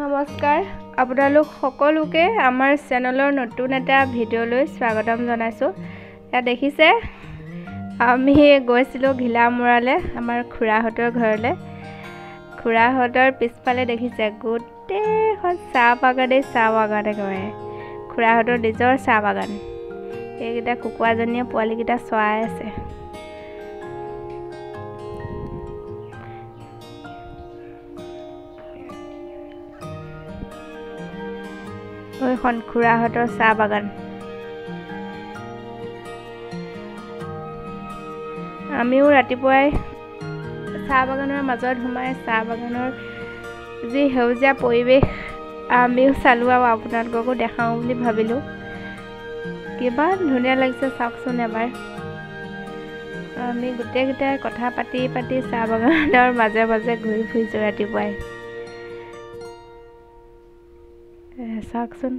নমস্কাৰ আপোনালোক সকলোকে আমাৰ চেনেলৰ নতুন এটা ভিডিঅ'লৈ স্বাগতম জনাইছোঁ। ইয়াত দেখিছে আমি গৈছিলোঁ ঘিলামূৰালৈ আমাৰ খুৰাহঁতৰ ঘৰলৈ। খুৰাহঁতৰ পিছফালে দেখিছে গোটেইখন চাহ বাগান একেবাৰে খুৰাহঁতৰ নিজৰ চাহ বাগান। এইকেইটা কুকুৰাজনীয়ে পোৱালিকেইটা চৰাই আছে। এইখন খুৰাহঁতৰ চাহ বাগান। আমিও ৰাতিপুৱাই চাহ বাগানৰ মাজত সোমাই চাহ বাগানৰ যি সেউজীয়া পৰিৱেশ আমিও চালোঁ আৰু আপোনালোককো দেখাওঁ বুলি ভাবিলোঁ। কিমান ধুনীয়া লাগিছে চাওকচোন এবাৰ। আমি গোটেইকেইটাই কথা পাতি চাহ বাগানৰ মাজে মাজে ঘূৰি ফুৰিছোঁ ৰাতিপুৱাই। চাওকচোন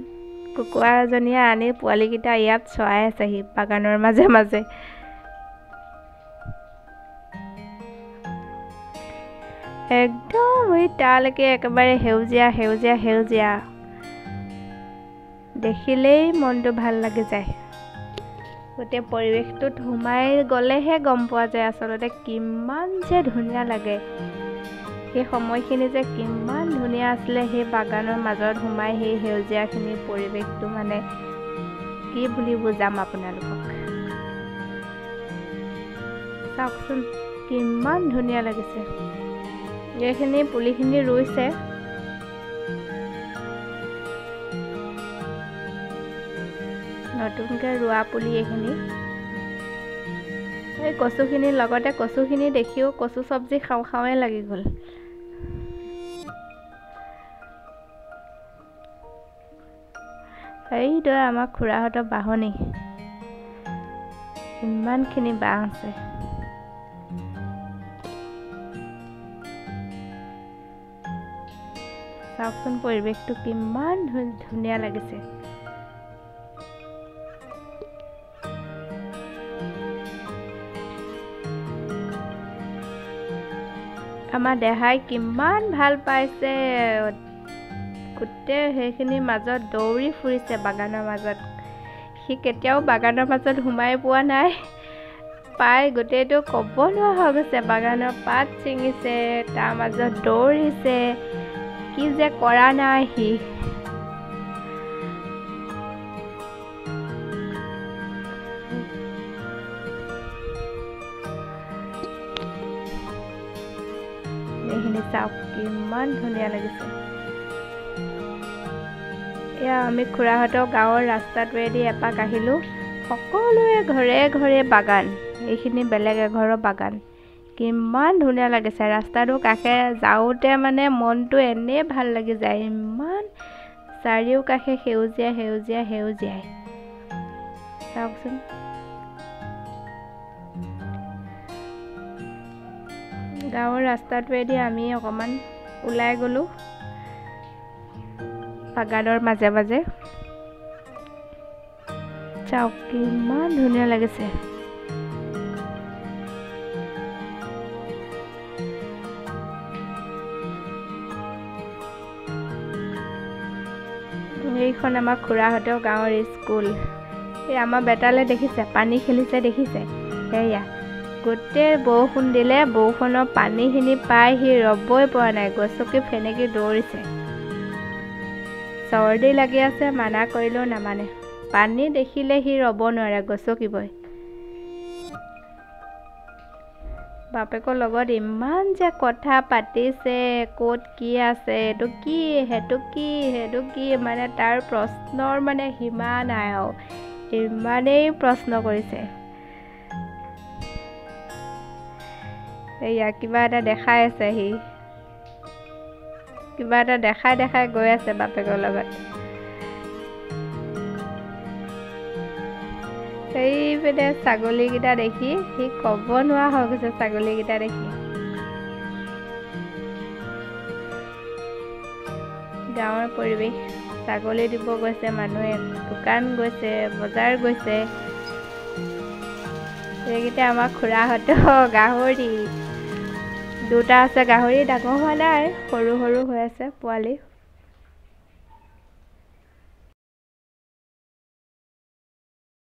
কুকুৰাজনীয়ে আনি পোৱালিকেইটা ইয়াত চৰাই আছেহি বাগানৰ মাজে মাজে। একদম তালৈকে একেবাৰে সেউজীয়া দেখিলেই মনটো ভাল লাগি যায়। গোটেই পৰিৱেশটোত সোমাই গ'লেহে গম পোৱা যায় আচলতে কিমান যে ধুনীয়া লাগে। সেই সময়খিনি যে কিমান ধুনীয়া আছিলে, সেই বাগানৰ মাজত সোমাই সেই সেউজীয়াখিনি পৰিৱেশটো মানে কি বুলি বুজাম আপোনালোকক। চাওকচোন কিমান ধুনীয়া লাগিছে। এইখিনি পুলিখিনি ৰুইছে। নতুনকৈ ৰোৱা পুলি এইখিনি। এই কচুখিনিৰ লগতে কচুখিনি দেখিও কচু চব্জি খাওঁৱে লাগি গ'ল। এইদৰে আমাৰ খুৰাহঁতৰ বাহনি, ইমানখিনি বাঁহ আছে। চাওকচোন পৰিৱেশটো কিমান ধুনীয়া লাগিছে। আমাৰ দেহাই কিমান ভাল পাইছে, গোটেই সেইখিনিৰ মাজত দৌৰি ফুৰিছে বাগানৰ মাজত। সি কেতিয়াও বাগানৰ মাজত সোমাই পোৱা নাই, পাই গোটেইটো ক'ব নোৱাৰা হৈ গৈছে। বাগানৰ পাত ছিঙিছে, তাৰ মাজত দৌৰিছে, কি যে কৰা নাই সি। এইখিনি চাওক কিমান ধুনীয়া লাগিছে। এয়া আমি খুৰাহঁতৰ গাঁৱৰ ৰাস্তাটোৱেদি এপাক আহিলোঁ। সকলোৰে ঘৰে ঘৰে বাগান, এইখিনি বেলেগ এঘৰৰ বাগান। কিমান ধুনীয়া লাগিছে। ৰাস্তাটোৰ কাষে যাওঁতে মানে মনটো এনেই ভাল লাগি যায়। ইমান চাৰিওকাষে সেউজীয়াই চাওকচোন। গাঁৱৰ ৰাস্তাটোৱেদি আমি অকণমান ওলাই গ'লোঁ বাগানৰ মাজে মাজে। চাওক কিমান ধুনীয়া লাগিছে। এইখন আমাৰ খুৰাহঁতৰ গাঁৱৰ স্কুল। এই আমাৰ বেটালে দেখিছে পানী খেলিছে, দেখিছে সেয়া গোটেই বৰষুণ দিলে, বৰষুণৰ পানীখিনি পাই সি ৰ'বই পৰা নাই, গছকি ফেনেকি দৌৰিছে। চৰ্দি লাগি আছে, মানা কৰিলেও নামানে। পানী দেখিলে সি ৰ'ব নোৱাৰে, গছকিবই। বাপেকৰ লগত ইমান যে কথা পাতিছে, ক'ত কি আছে, এইটো কি সেইটো কি মানে তাৰ প্ৰশ্নৰ মানে সীমা নাই আৰু ইমানেই প্ৰশ্ন কৰিছে। এয়া কিবা এটা দেখাই আছে, সি কিবা এটা দেখাই গৈ আছে বাপেকৰ লগত। সেইপিনে ছাগলীকেইটা দেখি সি ক'ব নোৱাৰা হৈ গৈছে। ছাগলীকেইটা দেখি গাঁৱৰ পৰিৱেশ। ছাগলী দিব গৈছে মানুহে, দোকান গৈছে, বজাৰ গৈছে। এইকেইটা আমাৰ খুৰাহঁতৰ গাহৰি। দুটা আছে গাহৰি, ডাঙৰ হোৱা নাই, সৰু হৈ আছে পোৱালি।